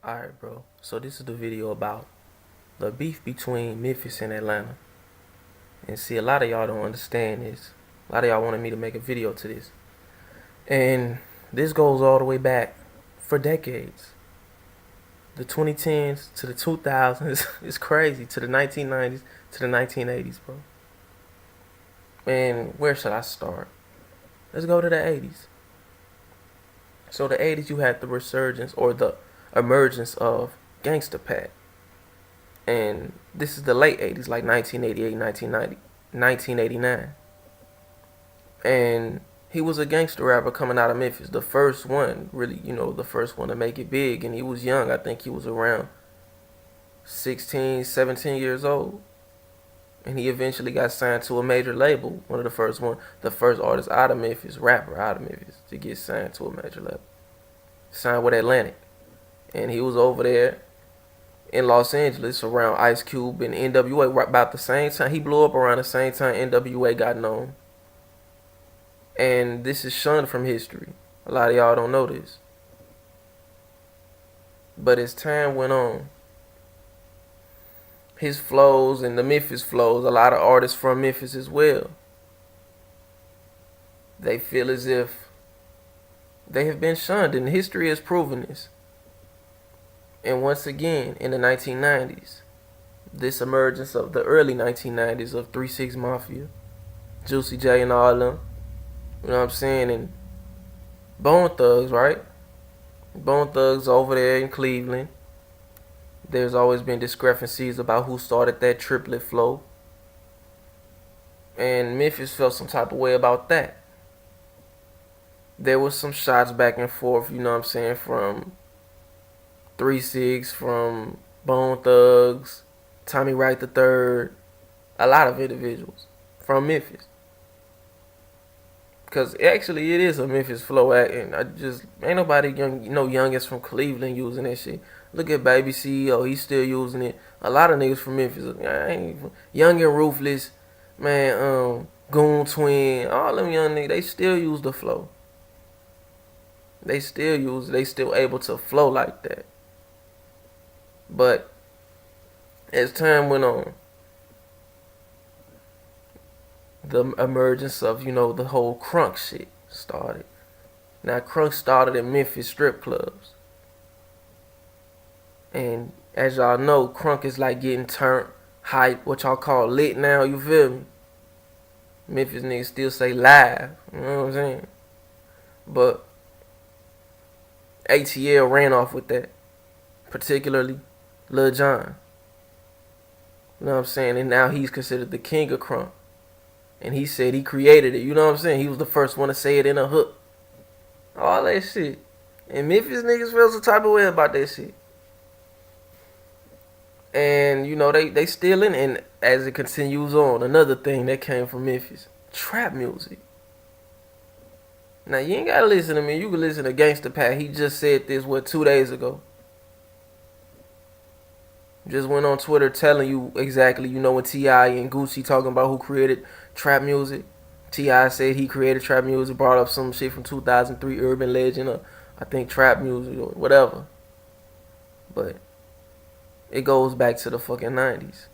Alright, bro. So this is the video about the beef between Memphis and Atlanta. And see, a lot of y'all don't understand this. A lot of y'all wanted me to make a video to this. And this goes all the way back for decades. The 2010s to the 2000s. It's crazy. To the 1990s to the 1980s, bro. And where should I start? Let's go to the 80s. So the 80s, you had the resurgence or the emergence of gangsta Pat. And this is the late 80s, like 1988, 1990, 1989. And he was a gangster rapper coming out of Memphis. The first one, really, the first one to make it big. And he was young. I think he was around 16, 17 years old. And he eventually got signed to a major label. One of the first artist out of Memphis, rapper out of Memphis, to get signed to a major label. Signed with Atlantic. And he was over there in Los Angeles around Ice Cube and NWA right about the same time. He blew up around the same time NWA got known. And this is shunned from history. A lot of y'all don't know this. But as time went on, his flows and the Memphis flows, a lot of artists from Memphis as well, they feel as if they have been shunned, and history has proven this. And once again, in the 1990s, this emergence of the early 1990s of 3-6 Mafia, Juicy J and all them, you know what I'm saying, and Bone Thugs, right? Bone Thugs over there in Cleveland. There's always been discrepancies about who started that triplet flow. And Memphis felt some type of way about that. There was some shots back and forth, you know what I'm saying, from 3-6, from Bone Thugs, Tommy Wright the III, a lot of individuals from Memphis. Because actually it is a Memphis flow act, and ain't nobody youngest from Cleveland using that shit. Look at Baby CEO, he's still using it. A lot of niggas from Memphis, Young and Ruthless, man, Goon Twin, all them young niggas, they still use the flow. They still able to flow like that. But as time went on, the emergence of, the whole crunk shit started. Now, crunk started in Memphis strip clubs. And as y'all know, crunk is like getting turned, hype, what y'all call lit now, you feel me? Memphis niggas still say live, you know what I'm saying? But ATL ran off with that, particularly Lil Jon. You know what I'm saying? And now he's considered the king of crunk. And he said he created it, you know what I'm saying? He was the first one to say it in a hook. All that shit. And Memphis niggas feel some type of way about that shit. And, they still in it. And as it continues on, another thing that came from Memphis, trap music. Now, you ain't gotta listen to me. You can listen to Gangsta Pat. He just said this, 2 days ago. Just went on Twitter telling you exactly, when T.I. and Gucci talking about who created trap music. T.I. said he created trap music, brought up some shit from 2003 Urban Legend, or I think trap music, or whatever. But it goes back to the fucking 90s.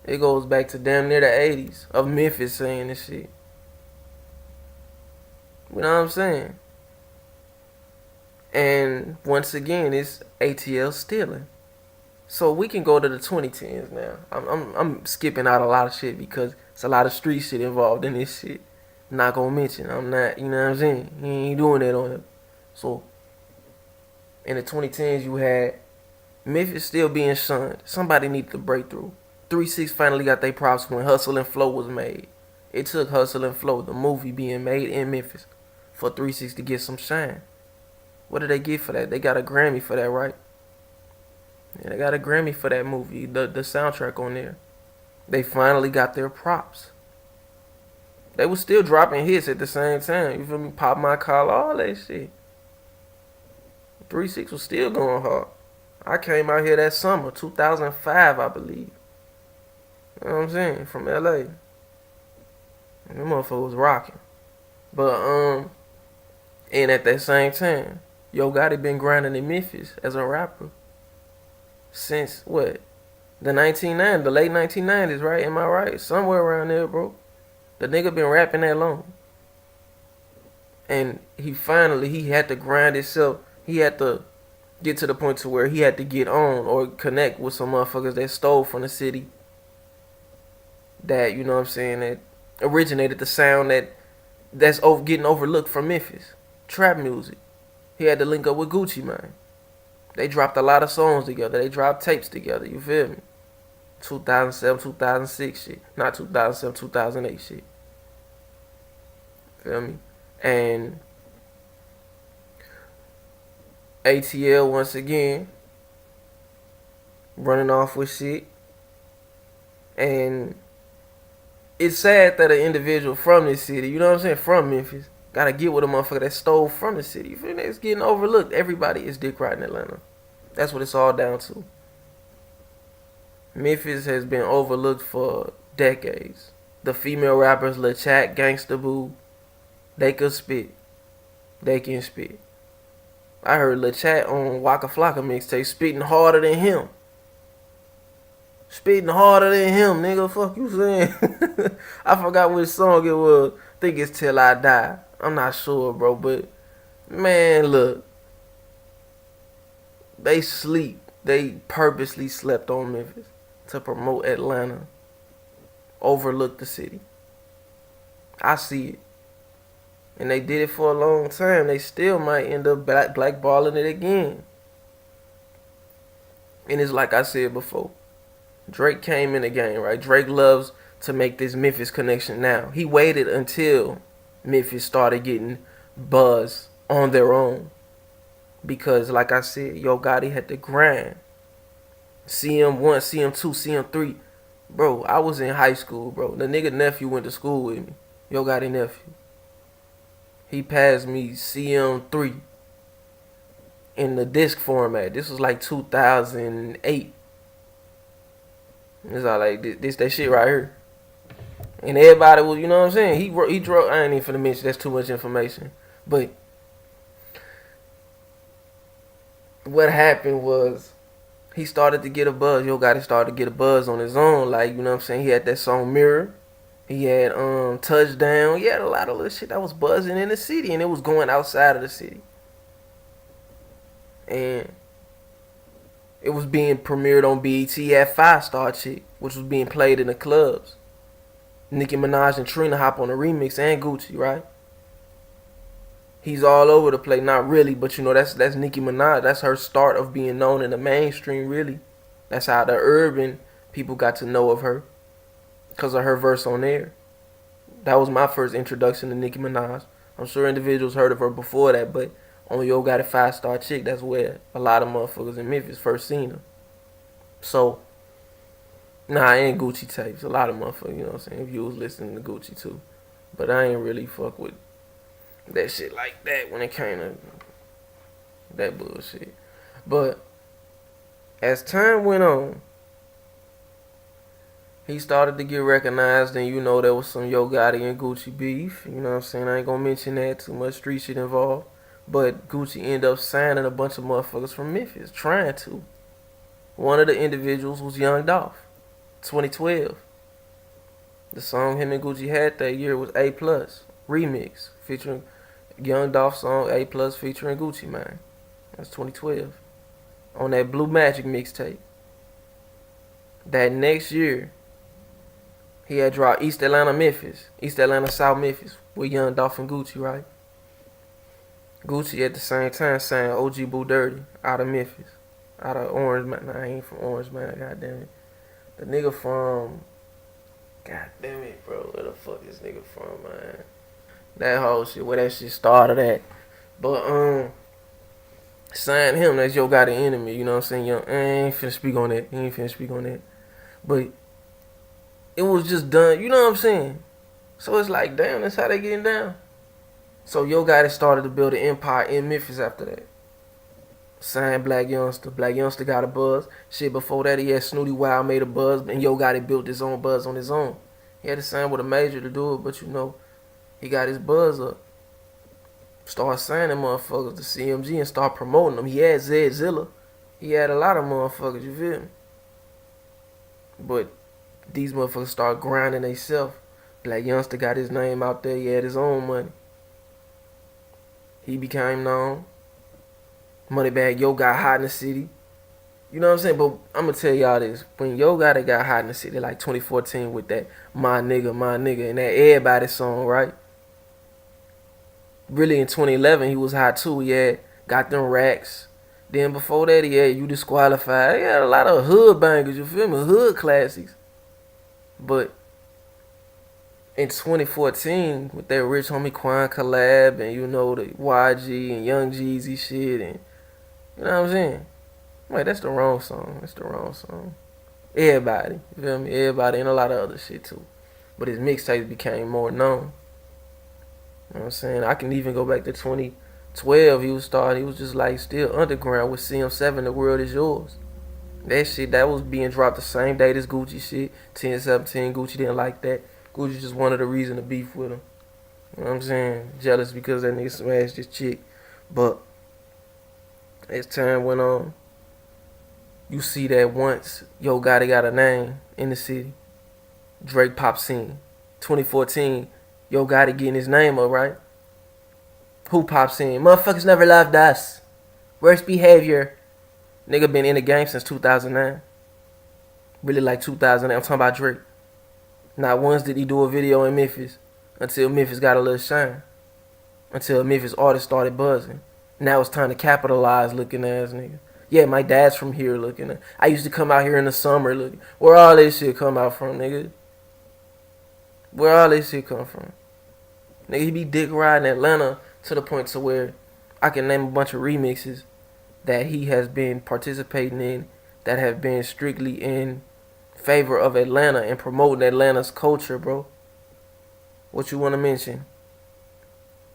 It goes back to damn near the 80s of Memphis saying this shit. You know what I'm saying? And once again, it's ATL stealing. So we can go to the 2010s now. I'm skipping out a lot of shit because it's a lot of street shit involved in this shit. Not gonna mention. I'm not, you know what I'm saying? He ain't doing that on him. So in the 2010s, you had Memphis still being shunned. Somebody needed to break through. 3-6 finally got their props when Hustle and Flow was made. It took Hustle and Flow, the movie being made in Memphis, for 3-6 to get some shine. What did they get for that? They got a Grammy for that, right? Yeah, they got a Grammy for that movie, the soundtrack on there. They finally got their props. They was still dropping hits at the same time. You feel me? Pop My Collar, all that shit. 3-6 was still going hard. I came out here that summer, 2005, I believe. You know what I'm saying? From LA. And them motherfuckers was rocking. But, and at that same time, Yo Gotti been grinding in Memphis as a rapper since what? The 1990s, the late 1990s, right? Am I right? Somewhere around there, bro. The nigga been rapping that long. And he had to grind himself. He had to get to the point to where he had to get on or connect with some motherfuckers that stole from the city. That, you know what I'm saying, that originated the sound that's getting overlooked from Memphis. Trap music. He had to link up with Gucci Mane. They dropped a lot of songs together. They dropped tapes together. You feel me? 2007, 2006 shit. Not 2007, 2008 shit. Feel me? And ATL once again running off with shit. And it's sad that an individual from this city, you know what I'm saying, from Memphis, gotta get with a motherfucker that stole from the city. You feel me? It's getting overlooked. Everybody is dick riding Atlanta. That's what it's all down to. Memphis has been overlooked for decades. The female rappers, Lil Chat, Gangsta Boo, they could spit. They can spit. I heard Lil Chat on Waka Flocka mixtape spitting harder than him. Spitting harder than him, nigga. Fuck you saying? I forgot which song it was. I think it's Till I Die. I'm not sure, bro. But, man, look. They sleep. They purposely slept on Memphis to promote Atlanta. Overlook the city. I see it. And they did it for a long time. They still might end up blackballing it again. And it's like I said before. Drake came in the game, right? Drake loves to make this Memphis connection now. He waited until Memphis started getting buzz on their own. Because, like I said, Yo Gotti had to grind. CM1, CM2, CM3. Bro, I was in high school, bro. The nigga nephew went to school with me. Yo Gotti nephew. He passed me CM3 in the disc format. This was like 2008. It's all like this that shit right here. And everybody was, you know what I'm saying? He drove. I ain't even finna mention, that's too much information. But what happened was he started to get a buzz. Yo Gotti started to get a buzz on his own. Like, you know what I'm saying? He had that song Mirror. He had Touchdown. He had a lot of little shit that was buzzing in the city, and it was going outside of the city. And it was being premiered on BET at 5-Star Chick, which was being played in the clubs. Nicki Minaj and Trina hop on the remix, and Gucci, right? He's all over the place. Not really, but you know, that's Nicki Minaj. That's her start of being known in the mainstream, really. That's how the urban people got to know of her. Because of her verse on there. That was my first introduction to Nicki Minaj. I'm sure individuals heard of her before that, but on Yo Gotti 5-Star Chick, that's where a lot of motherfuckers in Memphis first seen her. So, and Gucci tapes. A lot of motherfuckers, you know what I'm saying, if you was listening to Gucci too. But I ain't really fuck with that shit like that when it came to that bullshit. But as time went on, he started to get recognized, and you know there was some Yo Gotti and Gucci beef. You know what I'm saying? I ain't gonna mention that, too much street shit involved. But Gucci ended up signing a bunch of motherfuckers from Memphis, trying to. One of the individuals was Young Dolph, 2012. The song him and Gucci had that year was A+, remix, featuring Young Dolph song A+ featuring Gucci Mane. That's 2012. On that Blue Magic mixtape. That next year, he had dropped East Atlanta, Memphis. East Atlanta, South Memphis. With Young Dolph and Gucci, right? Gucci at the same time signed OG Boo Dirty out of Memphis. Out of Orange, man. Nah, he ain't from Orange, man. God damn it. The nigga from... God damn it, bro. Where the fuck this nigga from, man? That whole shit, where that shit started at. But, signed him. That's Yo Gotti enemy, you know what I'm saying? I ain't finna speak on that. He ain't finna speak on that. But it was just done, you know what I'm saying? So it's like, damn, that's how they getting down. So Yo Gotti started to build an empire in Memphis after that. Signed Black Youngster. Black Youngster got a buzz. Shit, before that he had Snooty Wild made a buzz, and Yo Gotti built his own buzz on his own. He had to sign with a major to do it, but you know, he got his buzz up. Start signing motherfuckers to CMG and start promoting them. He had Zilla. He had a lot of motherfuckers, you feel me? But these motherfuckers start grinding themselves. Black Youngster got his name out there. He had his own money. He became known. Moneybagg Yo got hot in the city. You know what I'm saying? But I'm going to tell y'all this. When Yo Gotti got hot in the city, like 2014 with that My Nigga, and that Everybody song, right? Really in 2011, he was hot too. He had Got Them Racks. Then before that, he had You Disqualified. He had a lot of hood bangers, you feel me? Hood classics. But in 2014, with that Rich Homie Quan collab and, you know, the YG and Young Jeezy shit, and you know what I'm saying? Wait, that's the wrong song. That's the wrong song. Everybody, you feel me? Everybody and a lot of other shit too. But his mixtapes became more known. You know what I'm saying? I can even go back to 2012. He was just like still underground with CM7, The World Is Yours. That shit, that was being dropped the same day as Gucci shit. 1017, Gucci didn't like that. Gucci just wanted a reason to beef with him. You know what I'm saying? Jealous because that nigga smashed this chick. But as time went on, you see that once Yo Gotti got a name in the city, Drake pops in. 2014, Yo Gotti getting his name up, right? Who pops in? Motherfuckers never loved us. Worst behavior. Nigga been in the game since 2009. Really like 2009. I'm talking about Drake. Not once did he do a video in Memphis until Memphis got a little shine. Until Memphis artists started buzzing. Now it's time to capitalize, looking ass nigga. Yeah, my dad's from here looking. I used to come out here in the summer looking. Where all this shit come out from, nigga? Where all this shit come from? Nigga, he be dick riding Atlanta to the point to where I can name a bunch of remixes that he has been participating in that have been strictly in favor of Atlanta and promoting Atlanta's culture, bro. What you want to mention?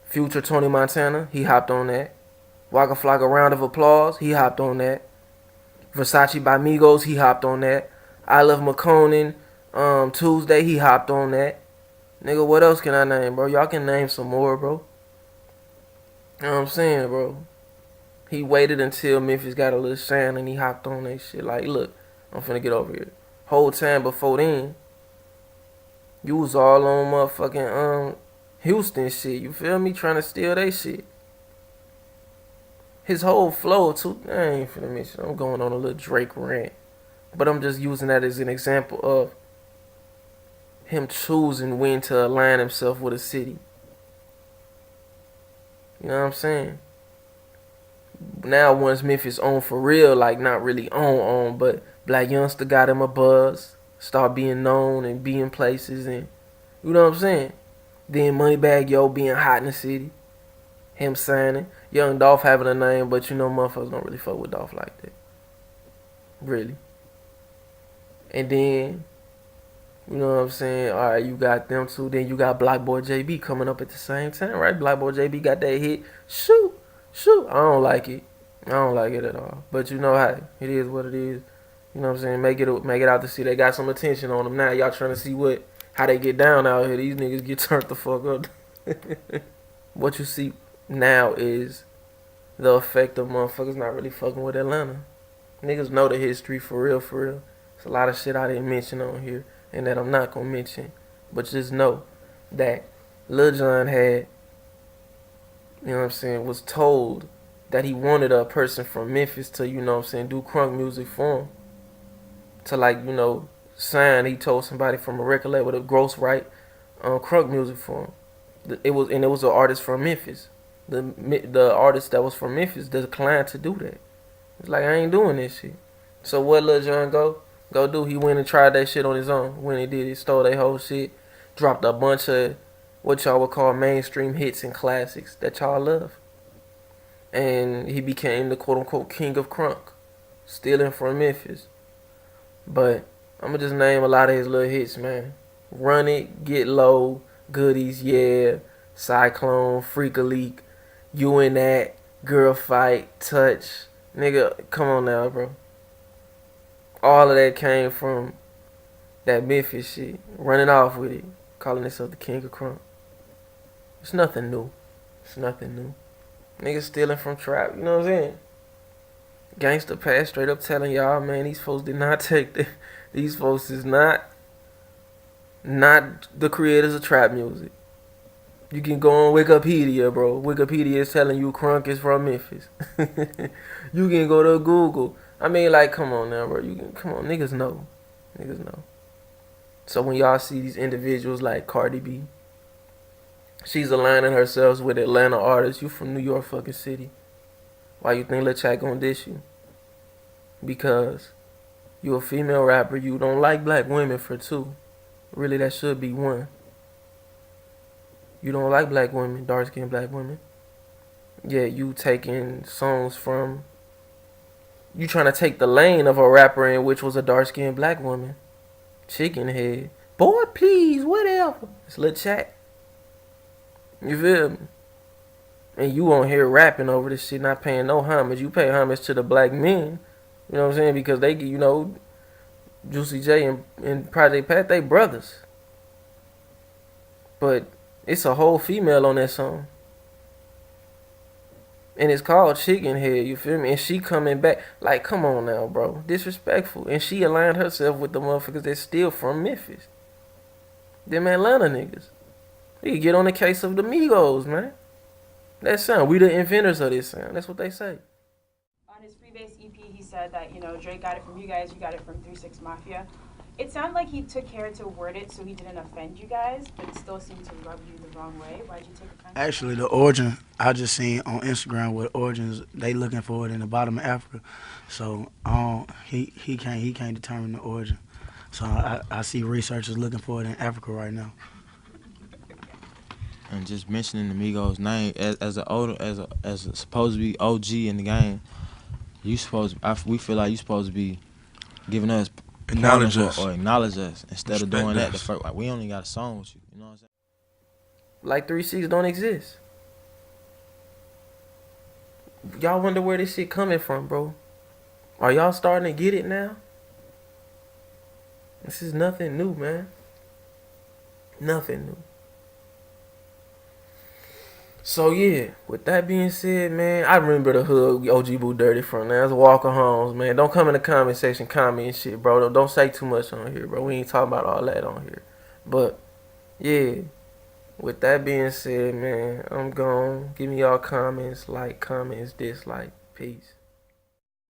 Future Tony Montana, he hopped on that. Waka Flocka Round of Applause, he hopped on that. Versace by Migos, he hopped on that. I Love McConan, Tuesday, he hopped on that. Nigga, what else can I name, bro? Y'all can name some more, bro. You know what I'm saying, bro? He waited until Memphis got a little shine and he hopped on that shit. Like, look, I'm finna get over here. Whole time before then, you was all on motherfucking Houston shit. You feel me? Trying to steal that shit. His whole flow too. I ain't finna mention. I'm going on a little Drake rant, but I'm just using that as an example of him choosing when to align himself with a city. You know what I'm saying? Now once Memphis on for real, like not really on, but Black Youngster got him a buzz, start being known and being places, and you know what I'm saying? Then Moneybagg Yo being hot in the city, him signing, Young Dolph having a name, but you know motherfuckers don't really fuck with Dolph like that. Really. And then, you know what I'm saying? Alright, you got them two. Then you got Black Boy JB coming up at the same time, right? Black Boy JB got that hit. Shoot. I don't like it. I don't like it at all. But you know how it is what it is. You know what I'm saying? Make it out to see. They got some attention on them now. Y'all trying to see how they get down out here. These niggas get turned the fuck up. What you see now is the effect of motherfuckers not really fucking with Atlanta. Niggas know the history for real, for real. There's a lot of shit I didn't mention on here and that I'm not gonna mention. But just know that Lil Jon had, you know what I'm saying, was told that he wanted a person from Memphis to, you know what I'm saying, do crunk music for him. To like, you know, sign, he told somebody from a record label to gross write crunk music for him. It was an artist from Memphis. The artist that was from Memphis declined to do that. It's like, I ain't doing this shit. So what Lil Jon go do? He went and tried that shit on his own. When he did, he stole that whole shit, dropped a bunch of what y'all would call mainstream hits and classics that y'all love. And he became the quote-unquote king of crunk, stealing from Memphis. But I'm going to just name a lot of his little hits, man. Run It, Get Low, Goodies, Yeah, Cyclone, Freak a Leak, You and That, Girl Fight, Touch. Nigga, come on now, bro. All of that came from that Memphis shit. Running off with it, calling himself the king of crunk. It's nothing new. It's nothing new. Niggas stealing from trap, you know what I'm saying? Gangsta Pass straight up telling y'all, man, these folks did not take these folks is not the creators of trap music. You can go on Wikipedia, bro. Wikipedia is telling you Crunk is from Memphis. You can go to Google. I mean, like, come on now, bro. Come on, niggas know. Niggas know. So when y'all see these individuals like Cardi B, she's aligning herself with Atlanta artists. You from New York fucking city. Why you think Lil Chat gonna diss you? Because you a female rapper. You don't like black women for two. Really, that should be one. You don't like black women, dark-skinned black women. Yeah, you taking songs from... You trying to take the lane of a rapper in which was a dark-skinned black woman. Chicken head. Boy, please, whatever. It's Lil Chat. You feel me? And you on here rapping over this shit, not paying no homage. You pay homage to the black men. You know what I'm saying? Because they, you know, Juicy J and Project Pat, they brothers. But it's a whole female on that song. And it's called Chicken Head, you feel me? And she coming back. Like, come on now, bro. Disrespectful. And she aligned herself with the motherfuckers that's still from Memphis. Them Atlanta niggas. You can get on the case of the Migos, man. That sound. We the inventors of this sound. That's what they say. On his Freebase EP, he said that, you know, Drake got it from you guys, you got it from 3 6 Mafia. It sounded like he took care to word it so he didn't offend you guys, but it still seemed to rub you the wrong way. Why'd you take offense? Actually, the origin, I just seen on Instagram what origins, they looking for it in the bottom of Africa. So he can't determine the origin. So I see researchers looking for it in Africa right now. And just mentioning the Migos name as a supposed to be OG in the game, we feel like you supposed to be giving us acknowledge us or acknowledge us instead Respect of doing that. us. The first, like, we only got a song with you. You know what I'm saying? Like 3-6 don't exist. Y'all wonder where this shit coming from, bro. Are y'all starting to get it now? This is nothing new, man. Nothing new. So yeah, with that being said, man, I remember the hood OG Boo Dirty from now. It's Walker Holmes, man. Don't come in the comment section comment and shit, bro. Don't say too much on here, bro. We ain't talking about all that on here. But yeah, with that being said, man, I'm gone. Give me y'all comments, like, comments, dislike. Peace.